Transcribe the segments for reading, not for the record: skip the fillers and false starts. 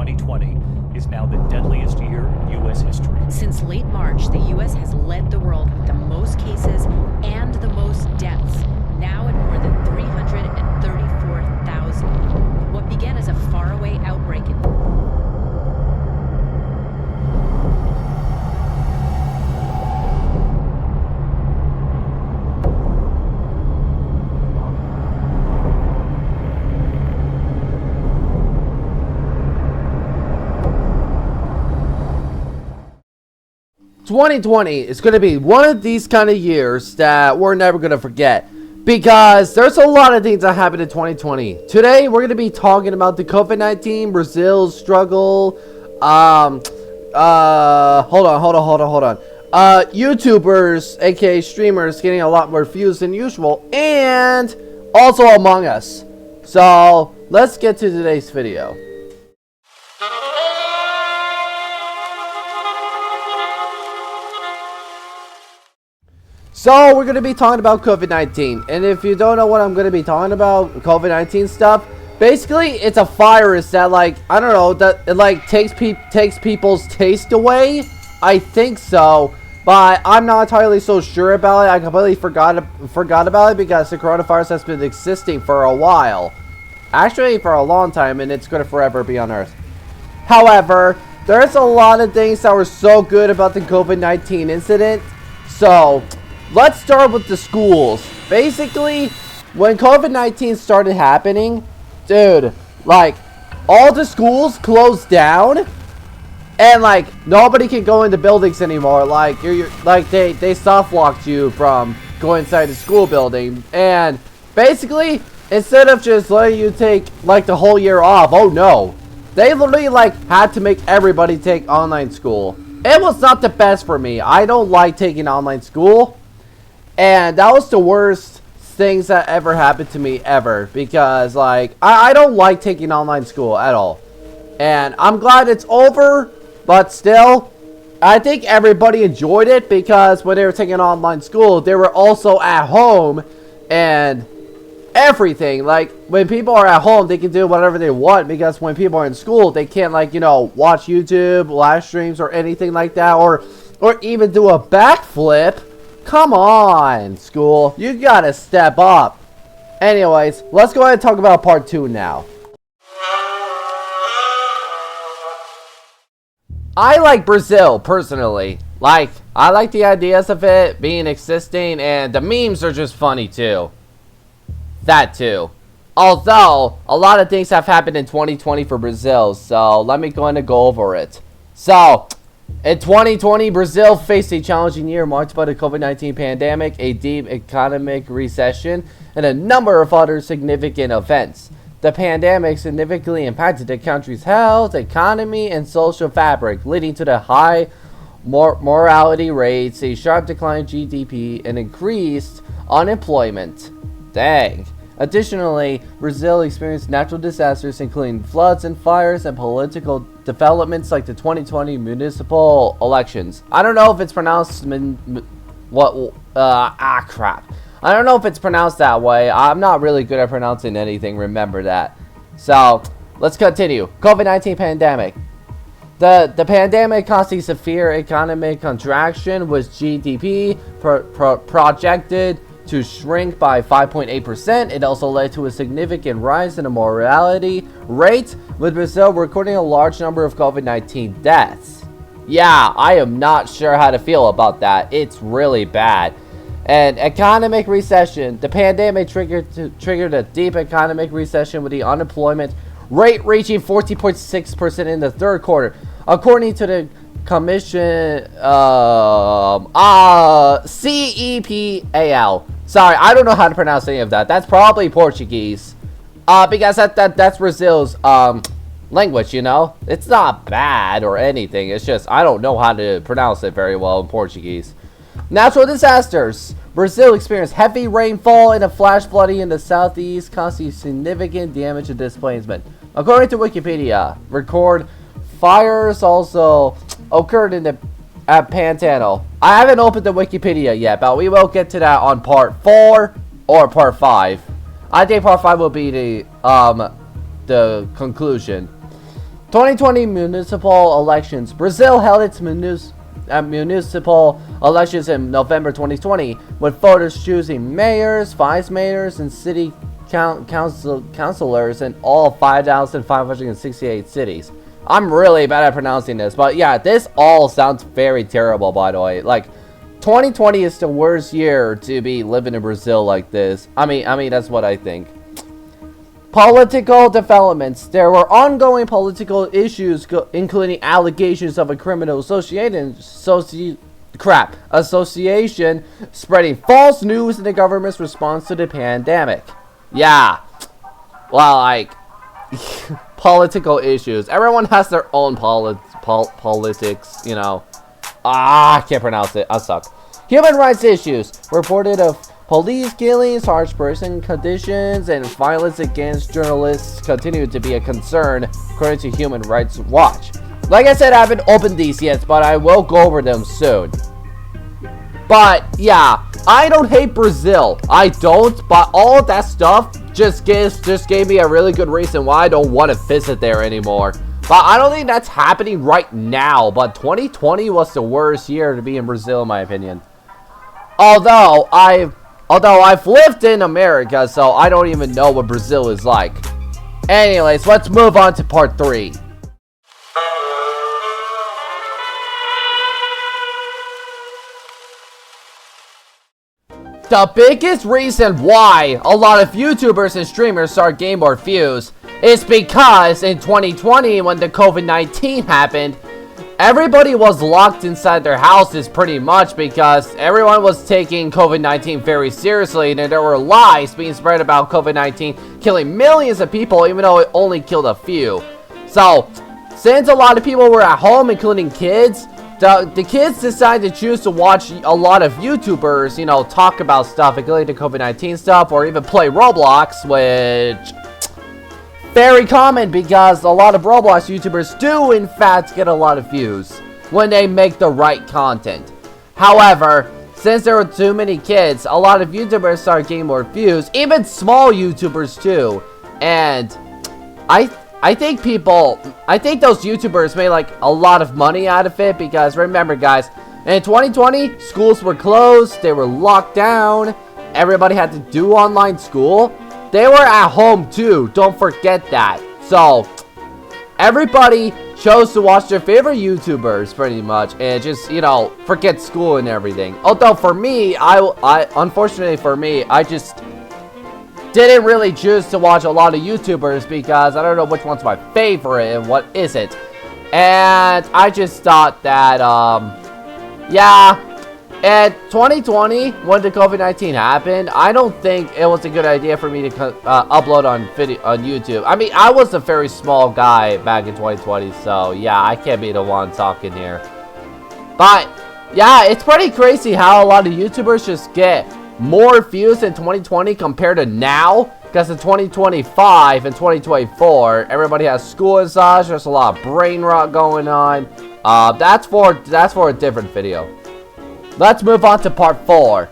2020 is now the deadliest year in U.S. history. Since late March, the U.S. has led the world with the most cases and the most deaths, now at more than 334,000. What began as a faraway outbreak in 2020 is going to be one of these kind of years that we're never going to forget, because there's a lot of things that happened in 2020. Today, we're going to be talking about the COVID-19, Brazil's struggle, hold on. YouTubers, aka streamers, getting a lot more views than usual, and also Among Us. So, let's get to today's video. So, we're going to be talking about COVID-19, and if you don't know what I'm going to be talking about, COVID-19 stuff, basically, it's a virus that, like, I don't know, that it, like, takes people's taste away. I think so, but I'm not entirely so sure about it. I completely forgot about it because the coronavirus has been existing for a while. Actually, for a long time, and it's going to forever be on Earth. However, there's a lot of things that were so good about the COVID-19 incident, so let's start with the schools. Basically, when COVID-19 started happening, dude, like, all the schools closed down, and, like, nobody can go into buildings anymore. Like, they soft locked you from going inside the school building, and basically, instead of just letting you take, like, the whole year off, oh no, they literally, like, had to make everybody take online school. It was not the best for me. I don't like taking online school. And that was the worst things that ever happened to me ever, because, like, I don't like taking online school at all. And I'm glad it's over, but still, I think everybody enjoyed it, because when they were taking online school, they were also at home and everything. Like, when people are at home, they can do whatever they want, because when people are in school, they can't, like, you know, watch YouTube, live streams, or anything like that, or even do a backflip. Come on, school. You gotta step up. Anyways, let's go ahead and talk about part 2 now. I like Brazil, personally. Like, I like the ideas of it being existing, and the memes are just funny, too. That, too. Although, a lot of things have happened in 2020 for Brazil, so let me go ahead and go over it. So, in 2020, Brazil faced a challenging year marked by the COVID-19 pandemic, a deep economic recession, and a number of other significant events. The pandemic significantly impacted the country's health, economy, and social fabric, leading to the high mortality rates, a sharp decline in GDP, and increased unemployment. Dang. Additionally, Brazil experienced natural disasters including floods and fires, and political developments like the 2020 municipal elections. I don't know if it's pronounced crap. I don't know if it's pronounced that way. I'm not really good at pronouncing anything, remember that. So, let's continue. COVID-19 pandemic. The pandemic caused a severe economic contraction, with GDP projected to shrink by 5.8%. It also led to a significant rise in the mortality rate, with Brazil recording a large number of COVID-19 deaths. Yeah, I am not sure how to feel about that. It's really bad. And economic recession. The pandemic triggered a deep economic recession, with the unemployment rate reaching 14.6% in the third quarter. According to the Commission, CEPAL. Sorry, I don't know how to pronounce any of that. That's probably Portuguese. Because that's Brazil's language, you know? It's not bad or anything. It's just I don't know how to pronounce it very well in Portuguese. Natural disasters. Brazil experienced heavy rainfall and a flash flooding in the southeast, causing significant damage and displacement. According to Wikipedia, record fires also occurred at Pantanal. I haven't opened the Wikipedia yet, but we will get to that on part 4 or part 5. I think part 5 will be the conclusion. 2020 municipal elections. Brazil held its municipal elections in November 2020, with voters choosing mayors, vice mayors, and city councilors in all 5,568 cities. I'm really bad at pronouncing this, but yeah, this all sounds very terrible, by the way. Like, 2020 is the worst year to be living in Brazil like this. I mean, that's what I think. Political developments. There were ongoing political issues, including allegations of a criminal association spreading false news in the government's response to the pandemic. Yeah. Well, like, political issues. Everyone has their own politics, you know. I can't pronounce it. I suck. Human rights issues. Reported of police killings, harsh prison conditions, and violence against journalists continue to be a concern, according to Human Rights Watch. Like I said, I haven't opened these yet, but I will go over them soon. But yeah, I don't hate Brazil. I don't, but all of that stuff just gave me a really good reason why I don't want to visit there anymore. But I don't think that's happening right now. But 2020 was the worst year to be in Brazil, in my opinion. Although I've lived in America, so I don't even know what Brazil is like. Anyways, let's move on to part 3. The biggest reason why a lot of YouTubers and streamers start getting more views is because in 2020, when the COVID-19 happened, everybody was locked inside their houses pretty much because everyone was taking COVID-19 very seriously, and there were lies being spread about COVID-19 killing millions of people, even though it only killed a few. So, since a lot of people were at home, including kids, the kids decided to choose to watch a lot of YouTubers, you know, talk about stuff, including the COVID-19 stuff, or even play Roblox, which very common because a lot of Roblox YouTubers do, in fact, get a lot of views when they make the right content. However, since there were too many kids, a lot of YouTubers started getting more views, even small YouTubers too, and I think those YouTubers made like a lot of money out of it because remember guys, in 2020, schools were closed, they were locked down, everybody had to do online school. They were at home too, don't forget that. So, everybody chose to watch their favorite YouTubers pretty much and just, you know, forget school and everything. Although for me, unfortunately for me, I just didn't really choose to watch a lot of YouTubers because I don't know which one's my favorite and what isn't. And I just thought that, yeah, in 2020, when the COVID-19 happened, I don't think it was a good idea for me to upload on YouTube. I mean, I was a very small guy back in 2020, so yeah, I can't be the one talking here. But yeah, it's pretty crazy how a lot of YouTubers just get more views in 2020 compared to now, because in 2025 and 2024 everybody has school and such. There's a lot of brain rot going on. That's for a different video. Let's move on to part 4.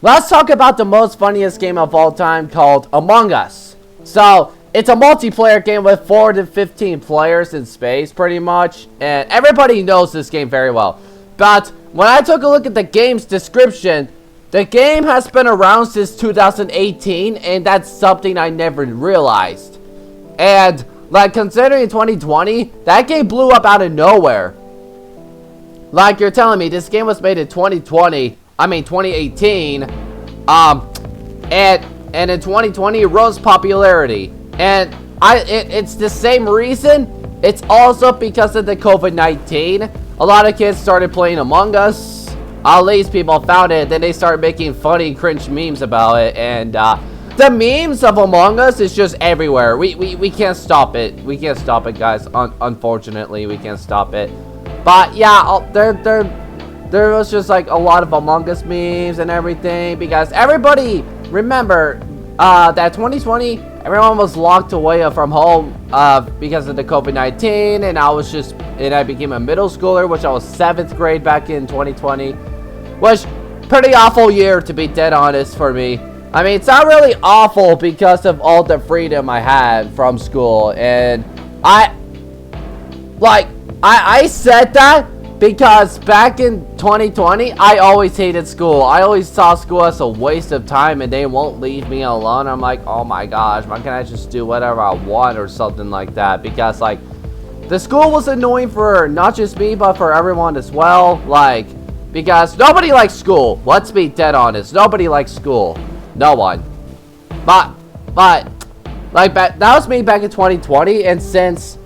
Let's talk about the most funniest game of all time called Among Us. So it's a multiplayer game with 4 to 15 players in space, pretty much. And everybody knows this game very well. But when I took a look at the game's description, the game has been around since 2018, and that's something I never realized. And, like, considering 2020, that game blew up out of nowhere. Like, you're telling me this game was made in 2018, and in 2020 it rose popularity. And it's the same reason. It's also because of the COVID-19. A lot of kids started playing Among Us. At least people found it. Then they started making funny, cringe memes about it. And the memes of Among Us is just everywhere. We can't stop it. We can't stop it, guys. Unfortunately, we can't stop it. But yeah, there was just like a lot of Among Us memes and everything. Because everybody, remember, that 2020... everyone was locked away from home because of the COVID-19, and I became a middle schooler, which I was 7th grade back in 2020, which pretty awful year to be dead honest for me. I mean, it's not really awful because of all the freedom I had from school. And I said that because back in 2020, I always hated school. I always saw school as a waste of time and they won't leave me alone. I'm like, oh my gosh, why can't I just do whatever I want or something like that? Because, like, the school was annoying for not just me, but for everyone as well. Like, because nobody likes school. Let's be dead honest. Nobody likes school. No one. But, like, that was me back in 2020, and since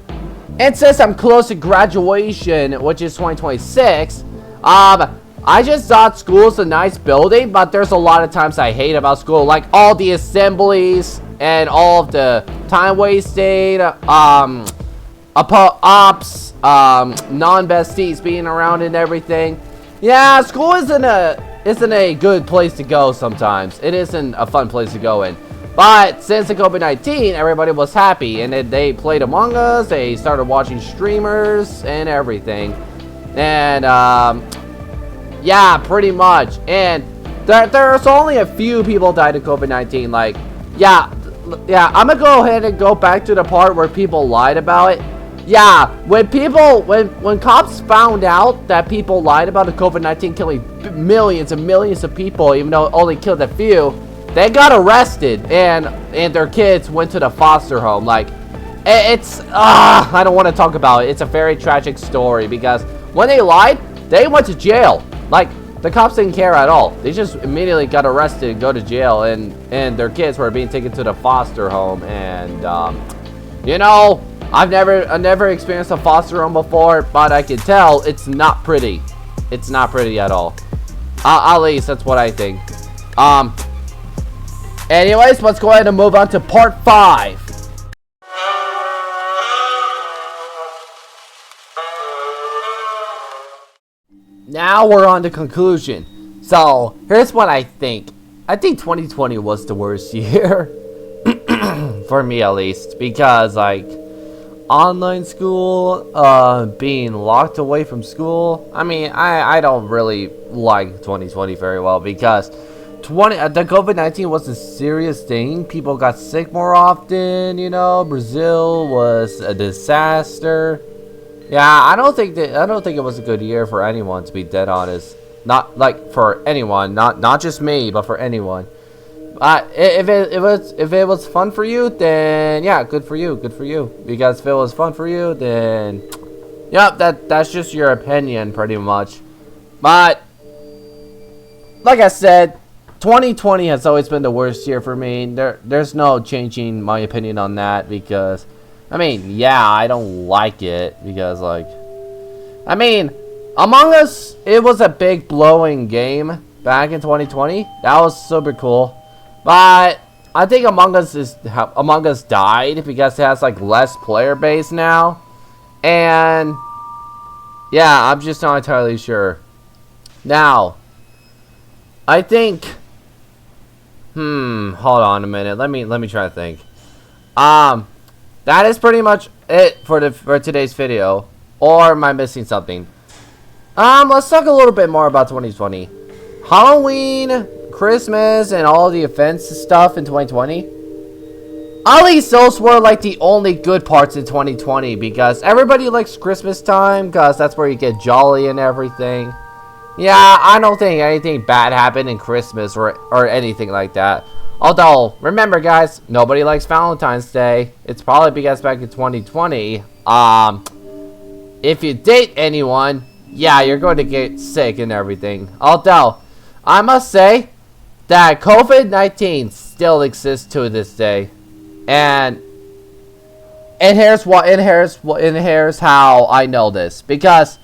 I'm close to graduation, which is 2026, I just thought school's a nice building, but there's a lot of times I hate about school, like all the assemblies and all of the time wasting, ops, non-besties being around and everything. Yeah, school isn't a good place to go sometimes. It isn't a fun place to go in. But since the COVID-19, everybody was happy, and they played Among Us, they started watching streamers and everything. And, yeah, pretty much. And there's only a few people died of COVID-19. Like, yeah, I'm gonna go ahead and go back to the part where people lied about it. Yeah, when cops found out that people lied about the COVID-19 killing millions and millions of people, even though it only killed a few, they got arrested, and their kids went to the foster home. Like, it's, I don't want to talk about it. It's a very tragic story, because when they lied, they went to jail. Like, the cops didn't care at all. They just immediately got arrested and go to jail, and their kids were being taken to the foster home. And, you know, I've never experienced a foster home before, but I can tell it's not pretty. It's not pretty at all. At least that's what I think. Anyways, let's go ahead and move on to part 5. Now we're on to conclusion. So, here's what I think. I think 2020 was the worst year. For me, at least. Because, like, online school, being locked away from school. I mean, I don't really like 2020 very well, because the COVID-19 was a serious thing. People got sick more often, you know. Brazil was a disaster. Yeah, I don't think it was a good year for anyone, to be dead honest. Not like for anyone, not just me, but for anyone. If it was fun for you, then yeah, good for you. Because if it was fun for you, then yep, that's just your opinion pretty much. But like I said, 2020 has always been the worst year for me. There's no changing my opinion on that, because I mean, yeah, I don't like it, because, like, I mean, Among Us, it was a big blowing game back in 2020. That was super cool. But I think Among Us died because it has, like, less player base now. And yeah, I'm just not entirely sure. Now, I think hold on a minute. Let me try to think. That is pretty much it for today's video. Or am I missing something? Let's talk a little bit more about 2020. Halloween, Christmas, and all the events and stuff in 2020. At least those were like the only good parts in 2020, because everybody likes Christmas time, because that's where you get jolly and everything. Yeah, I don't think anything bad happened in Christmas or anything like that. Although, remember guys, nobody likes Valentine's Day. It's probably because back in 2020, if you date anyone, yeah, you're going to get sick and everything. Although, I must say that COVID-19 still exists to this day. And here's how I know this. Because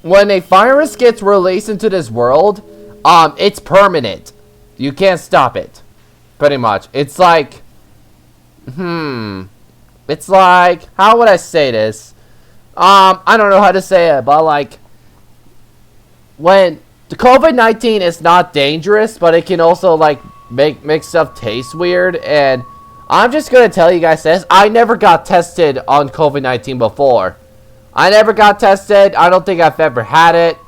when a virus gets released into this world, it's permanent. You can't stop it. Pretty much. It's like, it's like, how would I say this? I don't know how to say it, but like, when the COVID-19 is not dangerous, but it can also like make stuff taste weird. And I'm just gonna tell you guys this: I never got tested on COVID-19 before. I never got tested. I don't think I've ever had it.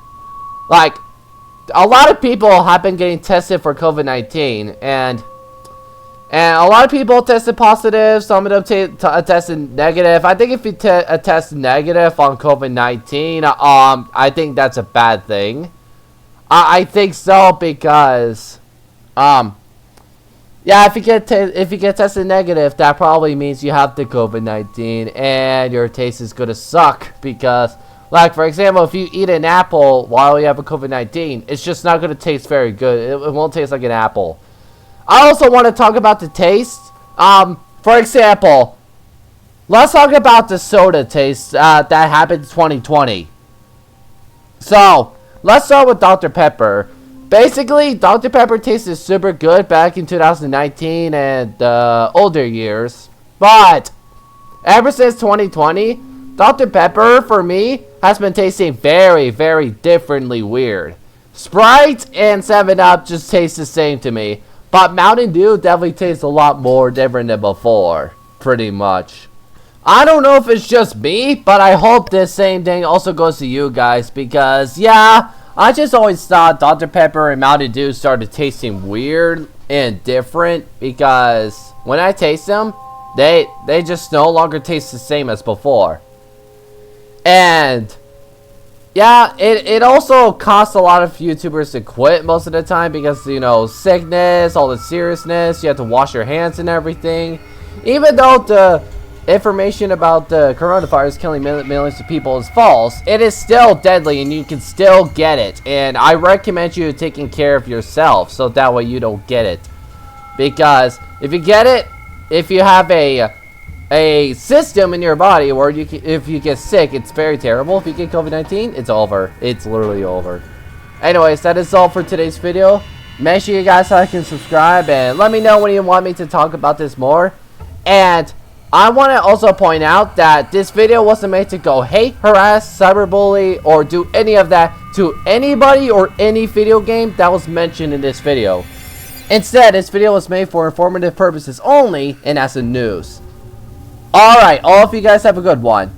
Like, a lot of people have been getting tested for COVID-19, and a lot of people tested positive. Some of them tested negative. I think if you test negative on COVID-19, I think that's a bad thing. I think so because, yeah, if you get tested negative, that probably means you have the COVID-19, and your taste is gonna suck because, like, for example, if you eat an apple while you have a COVID-19, it's just not gonna taste very good. It won't taste like an apple. I also want to talk about the taste. For example, let's talk about the soda taste that happened in 2020. So, let's start with Dr. Pepper. Basically, Dr. Pepper tasted super good back in 2019 and older years. But, ever since 2020, Dr. Pepper, for me, has been tasting very, very differently weird. Sprite and 7-Up just taste the same to me. But Mountain Dew definitely tastes a lot more different than before. Pretty much. I don't know if it's just me, but I hope this same thing also goes to you guys. Because, yeah, I just always thought Dr. Pepper and Mountain Dew started tasting weird and different. Because when I taste them, they just no longer taste the same as before. And yeah, it also costs a lot of YouTubers to quit most of the time because, you know, sickness, all the seriousness, you have to wash your hands and everything. Even though the information about the coronavirus killing millions of people is false, it is still deadly and you can still get it. And I recommend you taking care of yourself so that way you don't get it. Because if you get it, if you have a system in your body where if you get sick, it's very terrible. If you get COVID-19, it's over. It's literally over. Anyways, that is all for today's video. Make sure you guys like and subscribe, and let me know when you want me to talk about this more. And I want to also point out that this video wasn't made to go hate, harass, cyberbully, or do any of that to anybody or any video game that was mentioned in this video. Instead, this video was made for informative purposes only and as a news. Alright, all of you guys have a good one.